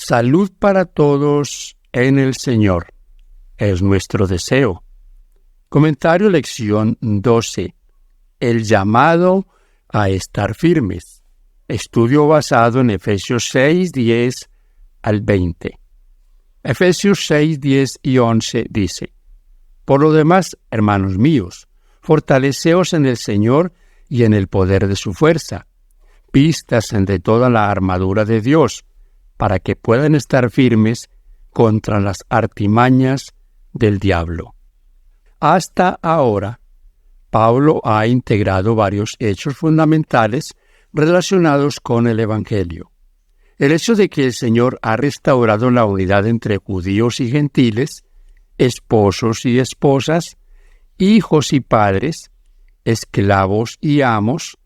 Salud para todos en el Señor. Es nuestro deseo. Comentario lección 12. El llamado a estar firmes. Estudio basado en Efesios 6, 10 al 20. Efesios 6, 10 y 11 dice: Por lo demás, hermanos míos, fortaleceos en el Señor y en el poder de su fuerza. Vístanse de toda la armadura de Dios, para que puedan estar firmes contra las artimañas del diablo. Hasta ahora, Pablo ha integrado varios hechos fundamentales relacionados con el Evangelio. El hecho de que el Señor ha restaurado la unidad entre judíos y gentiles, esposos y esposas, hijos y padres, esclavos y amos,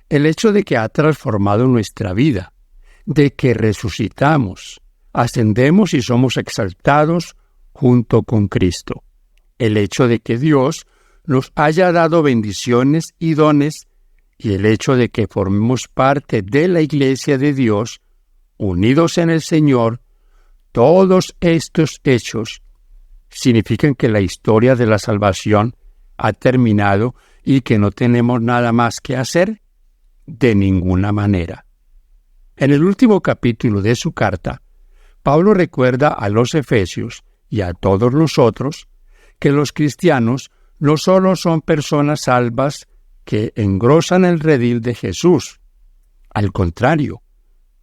el hecho de que ha transformado nuestra vida, de que resucitamos, ascendemos y somos exaltados junto con Cristo. El hecho de que Dios nos haya dado bendiciones y dones, y el hecho de que formemos parte de la Iglesia de Dios, unidos en el Señor, todos estos hechos significan que la historia de la salvación ha terminado y que no tenemos nada más que hacer. De ninguna manera. En el último capítulo de su carta, Pablo recuerda a los efesios y a todos nosotros que los cristianos no solo son personas salvas que engrosan el redil de Jesús. Al contrario,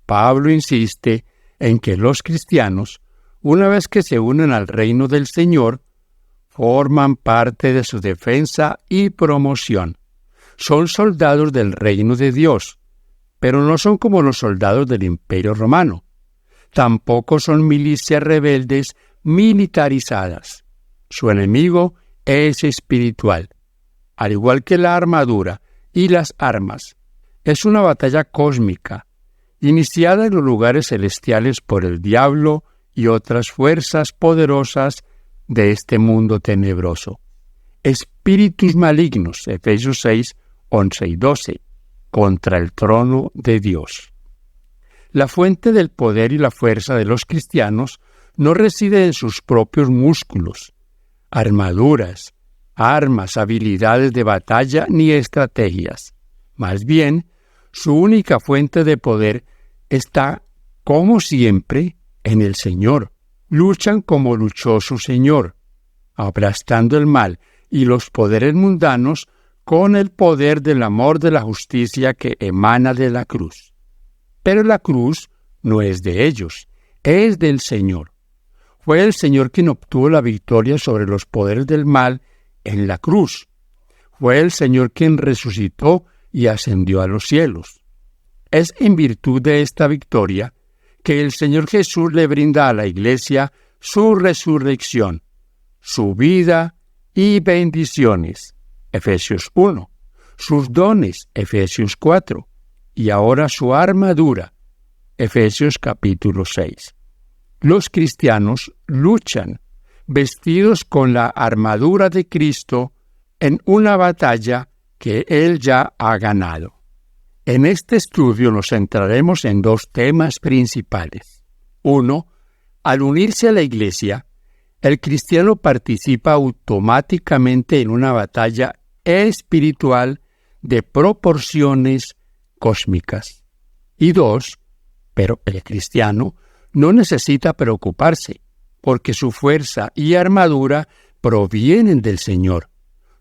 Pablo insiste en que los cristianos, una vez que se unen al reino del Señor, forman parte de su defensa y promoción. Son soldados del reino de Dios, pero no son como los soldados del Imperio Romano. Tampoco son milicias rebeldes militarizadas. Su enemigo es espiritual. Al igual que la armadura y las armas, es una batalla cósmica, iniciada en los lugares celestiales por el diablo y otras fuerzas poderosas de este mundo tenebroso. Espíritus malignos, Efesios 6, 11 y 12, contra el trono de Dios. La fuente del poder y la fuerza de los cristianos no reside en sus propios músculos, armaduras, armas, habilidades de batalla ni estrategias. Más bien, su única fuente de poder está, como siempre, en el Señor. Luchan como luchó su Señor, aplastando el mal y los poderes mundanos con el poder del amor de la justicia que emana de la cruz. Pero la cruz no es de ellos, es del Señor. Fue el Señor quien obtuvo la victoria sobre los poderes del mal en la cruz. Fue el Señor quien resucitó y ascendió a los cielos. Es en virtud de esta victoria que el Señor Jesús le brinda a la Iglesia su resurrección, su vida y bendiciones, Efesios 1, sus dones, Efesios 4, y ahora su armadura, Efesios capítulo 6. Los cristianos luchan vestidos con la armadura de Cristo en una batalla que Él ya ha ganado. En este estudio nos centraremos en dos temas principales. 1. Al unirse a la Iglesia, el cristiano participa automáticamente en una batalla espiritual de proporciones cósmicas. Y 2. Pero el cristiano no necesita preocuparse, porque su fuerza y armadura provienen del Señor.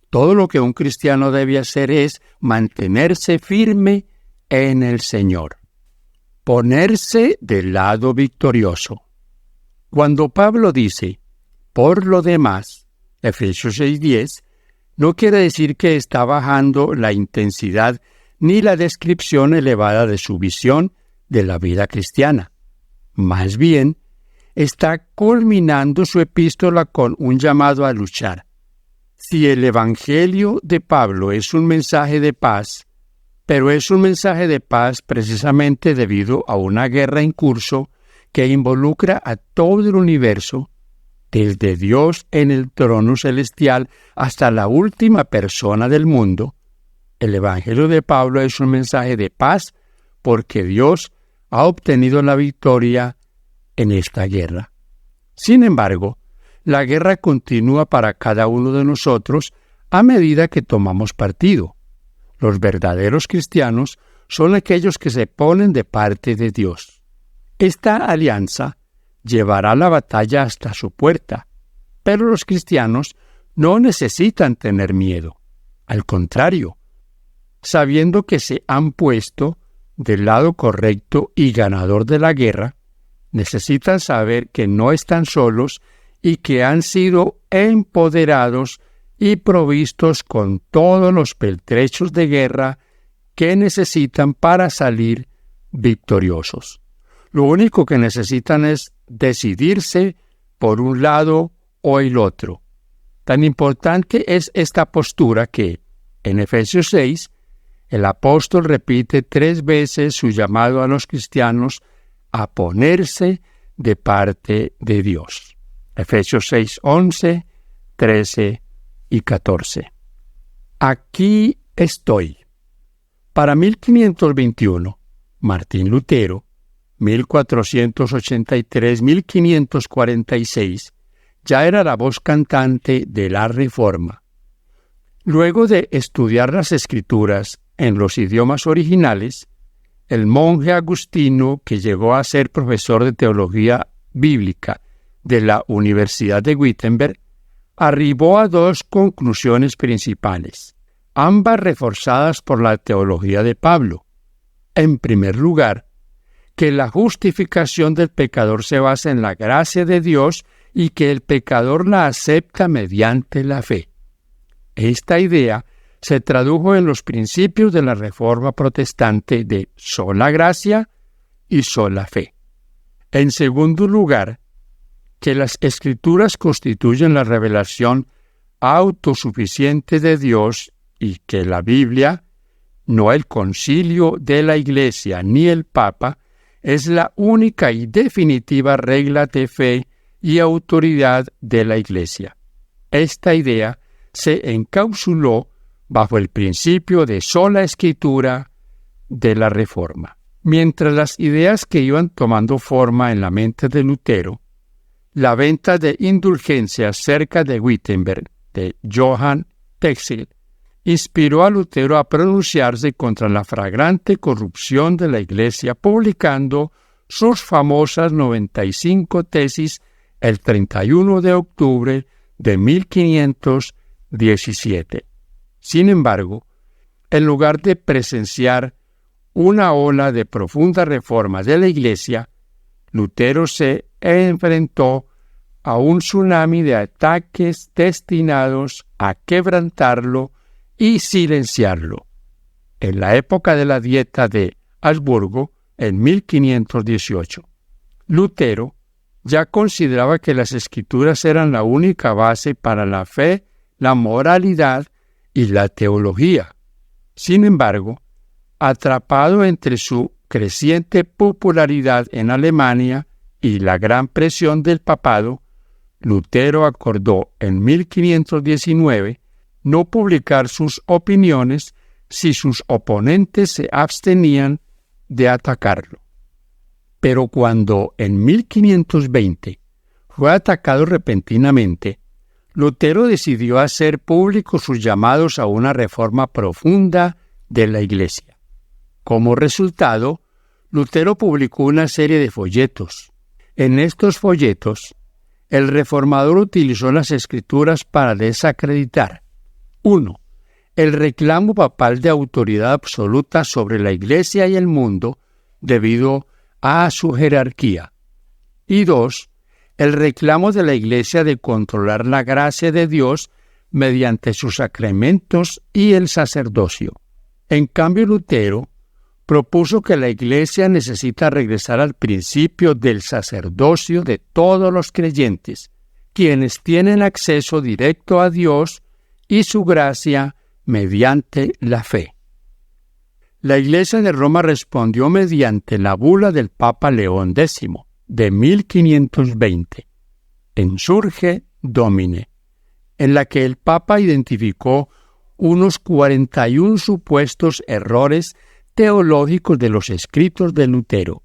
Todo lo que un cristiano debe hacer es mantenerse firme en el Señor. Ponerse del lado victorioso. Cuando Pablo dice, por lo demás, Efesios 6:10, no quiere decir que está bajando la intensidad ni la descripción elevada de su visión de la vida cristiana. Más bien, está culminando su epístola con un llamado a luchar. Si el Evangelio de Pablo es un mensaje de paz, pero es un mensaje de paz precisamente debido a una guerra en curso que involucra a todo el universo, desde Dios en el trono celestial hasta la última persona del mundo, el Evangelio de Pablo es un mensaje de paz porque Dios ha obtenido la victoria en esta guerra. Sin embargo, la guerra continúa para cada uno de nosotros a medida que tomamos partido. Los verdaderos cristianos son aquellos que se ponen de parte de Dios. Esta alianza llevará la batalla hasta su puerta, pero los cristianos no necesitan tener miedo. Al contrario, sabiendo que se han puesto del lado correcto y ganador de la guerra, necesitan saber que no están solos y que han sido empoderados y provistos con todos los pertrechos de guerra que necesitan para salir victoriosos. Lo único que necesitan es decidirse por un lado o el otro. Tan importante es esta postura que, en Efesios 6, el apóstol repite 3 veces su llamado a los cristianos a ponerse de parte de Dios. Efesios 6, 11, 13 y 14. Aquí estoy. Para 1521, Martín Lutero, 1483-1546, ya era la voz cantante de la Reforma. Luego de estudiar las Escrituras en los idiomas originales, el monje agustino, que llegó a ser profesor de teología bíblica de la Universidad de Wittenberg, arribó a 2 conclusiones principales, ambas reforzadas por la teología de Pablo. En primer lugar, que la justificación del pecador se basa en la gracia de Dios y que el pecador la acepta mediante la fe. Esta idea se tradujo en los principios de la Reforma Protestante de sola gracia y sola fe. En segundo lugar, que las Escrituras constituyen la revelación autosuficiente de Dios y que la Biblia, no el concilio de la Iglesia ni el Papa, es la única y definitiva regla de fe y autoridad de la Iglesia. Esta idea se encapsuló bajo el principio de sola escritura de la Reforma. Mientras las ideas que iban tomando forma en la mente de Lutero, la venta de indulgencias cerca de Wittenberg de Johann Tetzel inspiró a Lutero a pronunciarse contra la flagrante corrupción de la Iglesia, publicando sus famosas 95 tesis el 31 de octubre de 1517. Sin embargo, en lugar de presenciar una ola de profunda reforma de la Iglesia, Lutero se enfrentó a un tsunami de ataques destinados a quebrantarlo y silenciarlo. En la época de la Dieta de Habsburgo, en 1518, Lutero ya consideraba que las Escrituras eran la única base para la fe, la moralidad y la teología. Sin embargo, atrapado entre su creciente popularidad en Alemania y la gran presión del papado, Lutero acordó en 1519 no publicar sus opiniones si sus oponentes se abstenían de atacarlo. Pero cuando en 1520 fue atacado repentinamente, Lutero decidió hacer públicos sus llamados a una reforma profunda de la Iglesia. Como resultado, Lutero publicó una serie de folletos. En estos folletos, el reformador utilizó las Escrituras para desacreditar 1. El reclamo papal de autoridad absoluta sobre la Iglesia y el mundo debido a su jerarquía. Y 2. El reclamo de la Iglesia de controlar la gracia de Dios mediante sus sacramentos y el sacerdocio. En cambio, Lutero propuso que la Iglesia necesita regresar al principio del sacerdocio de todos los creyentes, quienes tienen acceso directo a Dios y su gracia mediante la fe. La Iglesia de Roma respondió mediante la bula del Papa León X de 1520, en Surge Domine, en la que el Papa identificó unos 41 supuestos errores teológicos de los escritos de Lutero.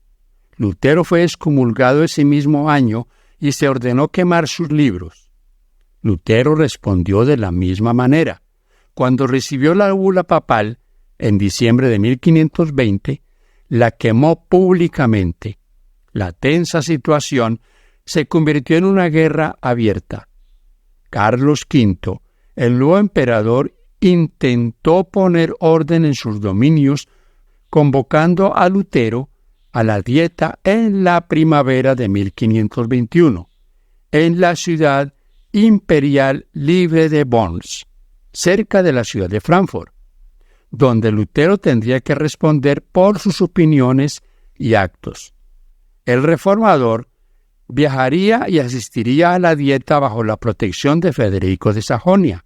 Lutero fue excomulgado ese mismo año y se ordenó quemar sus libros. Lutero respondió de la misma manera. Cuando recibió la bula papal, en diciembre de 1520, la quemó públicamente. La tensa situación se convirtió en una guerra abierta. Carlos V, el nuevo emperador, intentó poner orden en sus dominios, convocando a Lutero a la Dieta en la primavera de 1521, en la ciudad imperial libre de Worms, cerca de la ciudad de Frankfurt, donde Lutero tendría que responder por sus opiniones y actos. El reformador viajaría y asistiría a la Dieta bajo la protección de Federico de Sajonia,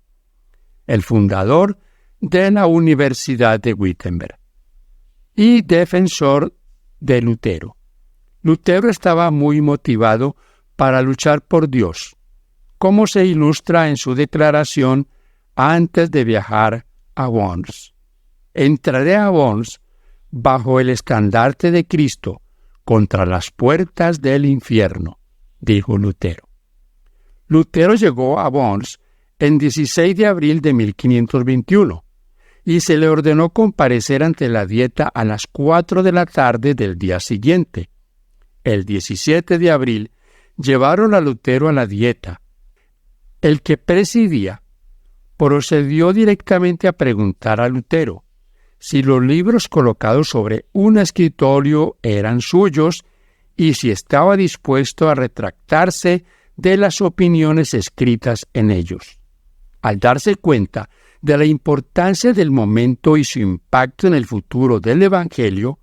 el fundador de la Universidad de Wittenberg y defensor de Lutero. Lutero estaba muy motivado para luchar por Dios, como se ilustra en su declaración antes de viajar a Worms. Entraré a Worms bajo el estandarte de Cristo contra las puertas del infierno, dijo Lutero. Lutero llegó a Worms en 16 de abril de 1521 y se le ordenó comparecer ante la Dieta a las 4 de la tarde del día siguiente. El 17 de abril llevaron a Lutero a la Dieta. El que presidía procedió directamente a preguntar a Lutero si los libros colocados sobre un escritorio eran suyos y si estaba dispuesto a retractarse de las opiniones escritas en ellos. Al darse cuenta de la importancia del momento y su impacto en el futuro del Evangelio,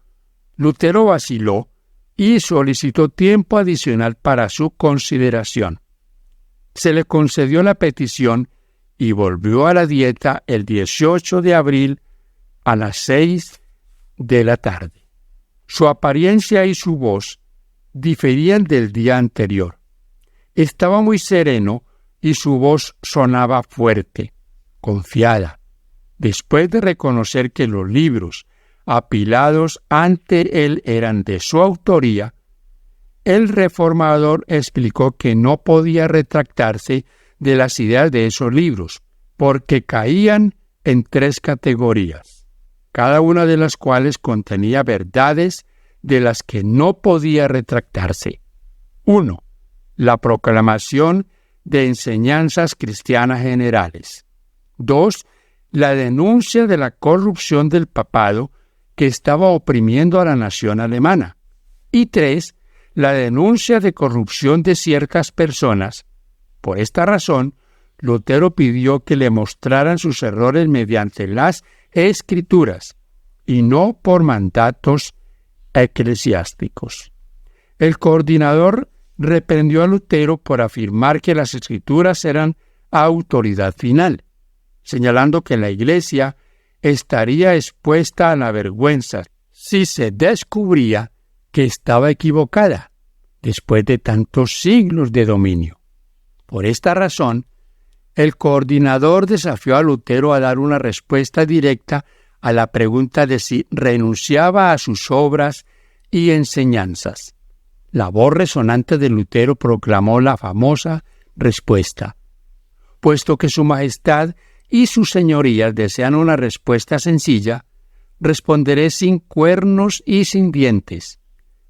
Lutero vaciló y solicitó tiempo adicional para su consideración. Se le concedió la petición y volvió a la Dieta el 18 de abril a las 6 de la tarde. Su apariencia y su voz diferían del día anterior. Estaba muy sereno y su voz sonaba fuerte, confiada. Después de reconocer que los libros apilados ante él eran de su autoría, el reformador explicó que no podía retractarse de las ideas de esos libros, porque caían en 3 categorías, cada una de las cuales contenía verdades de las que no podía retractarse. 1. La proclamación de enseñanzas cristianas generales. 2. La denuncia de la corrupción del papado que estaba oprimiendo a la nación alemana. Y 3. La denuncia de corrupción de ciertas personas. Por esta razón, Lutero pidió que le mostraran sus errores mediante las Escrituras y no por mandatos eclesiásticos. El coordinador reprendió a Lutero por afirmar que las Escrituras eran autoridad final, señalando que la Iglesia estaría expuesta a la vergüenza si se descubría que estaba equivocada después de tantos siglos de dominio. Por esta razón, el coordinador desafió a Lutero a dar una respuesta directa a la pregunta de si renunciaba a sus obras y enseñanzas. La voz resonante de Lutero proclamó la famosa respuesta: puesto que Su Majestad y sus señorías desean una respuesta sencilla, responderé sin cuernos y sin dientes.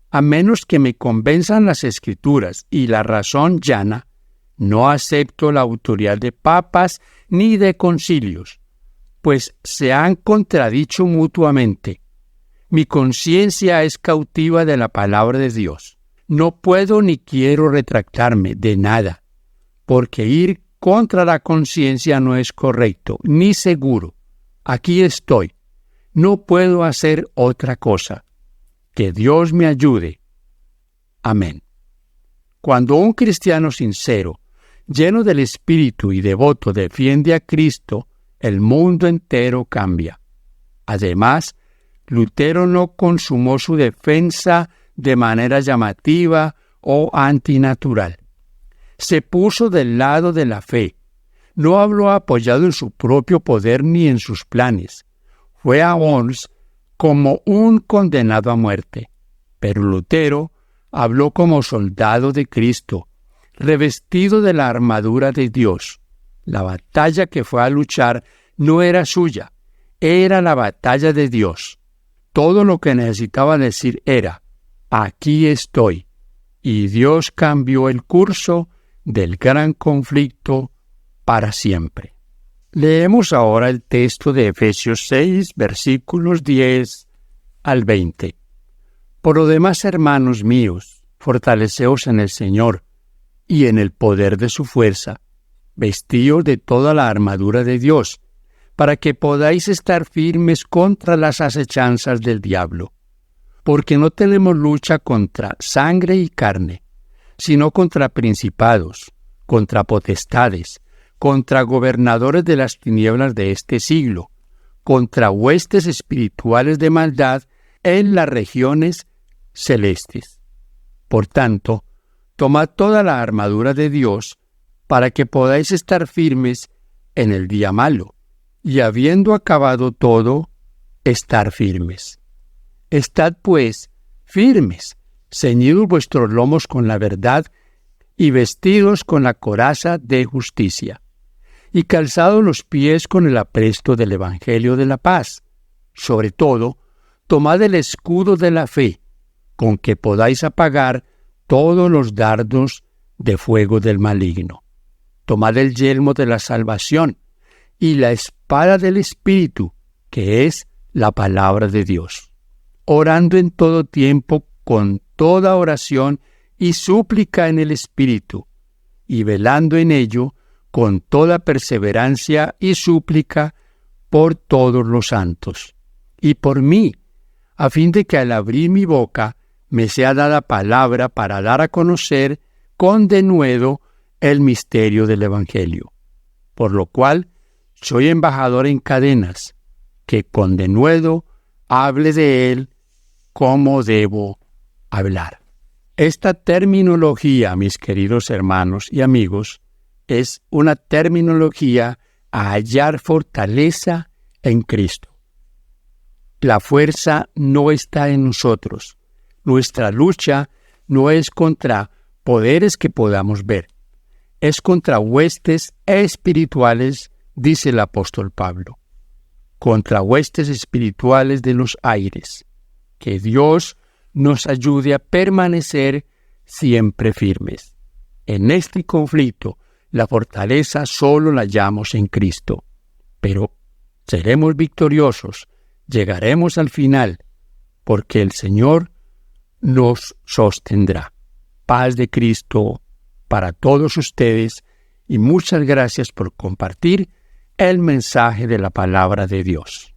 A menos que me convenzan las Escrituras y la razón llana, no acepto la autoridad de papas ni de concilios, pues se han contradicho mutuamente. Mi conciencia es cautiva de la palabra de Dios. No puedo ni quiero retractarme de nada, porque ir contra la conciencia no es correcto ni seguro. Aquí estoy. No puedo hacer otra cosa. Que Dios me ayude. Amén. Cuando un cristiano sincero, lleno del Espíritu y devoto, defiende a Cristo, el mundo entero cambia. Además, Lutero no consumó su defensa de manera llamativa o antinatural. Se puso del lado de la fe. No habló apoyado en su propio poder ni en sus planes. Fue a Worms como un condenado a muerte. Pero Lutero habló como soldado de Cristo, revestido de la armadura de Dios. La batalla que fue a luchar no era suya, era la batalla de Dios. Todo lo que necesitaba decir era, aquí estoy. Y Dios cambió el curso del gran conflicto para siempre. Leemos ahora el texto de Efesios 6, versículos 10 al 20. Por lo demás, hermanos míos, fortaleceos en el Señor y en el poder de su fuerza, vestíos de toda la armadura de Dios, para que podáis estar firmes contra las acechanzas del diablo. Porque no tenemos lucha contra sangre y carne, sino contra principados, contra potestades, contra gobernadores de las tinieblas de este siglo, contra huestes espirituales de maldad en las regiones celestes. Por tanto, tomad toda la armadura de Dios para que podáis estar firmes en el día malo, y habiendo acabado todo, estar firmes. Estad, pues, firmes, ceñidos vuestros lomos con la verdad y vestidos con la coraza de justicia, y calzados los pies con el apresto del Evangelio de la paz. Sobre todo, tomad el escudo de la fe, con que podáis apagar todos los dardos de fuego del maligno. Tomad el yelmo de la salvación y la espada del Espíritu, que es la palabra de Dios, orando en todo tiempo con toda oración y súplica en el Espíritu, y velando en ello con toda perseverancia y súplica por todos los santos, y por mí, a fin de que al abrir mi boca me sea dada palabra para dar a conocer con denuedo el misterio del Evangelio, por lo cual soy embajador en cadenas, que con denuedo hable de él como debo hablar. Esta terminología, mis queridos hermanos y amigos, es una terminología a hallar fortaleza en Cristo. La fuerza no está en nosotros. Nuestra lucha no es contra poderes que podamos ver. Es contra huestes espirituales, dice el apóstol Pablo. Contra huestes espirituales de los aires. Que Dios nos ayude a permanecer siempre firmes. En este conflicto, la fortaleza solo la hallamos en Cristo. Pero seremos victoriosos, llegaremos al final, porque el Señor nos sostendrá. Paz de Cristo para todos ustedes y muchas gracias por compartir el mensaje de la palabra de Dios.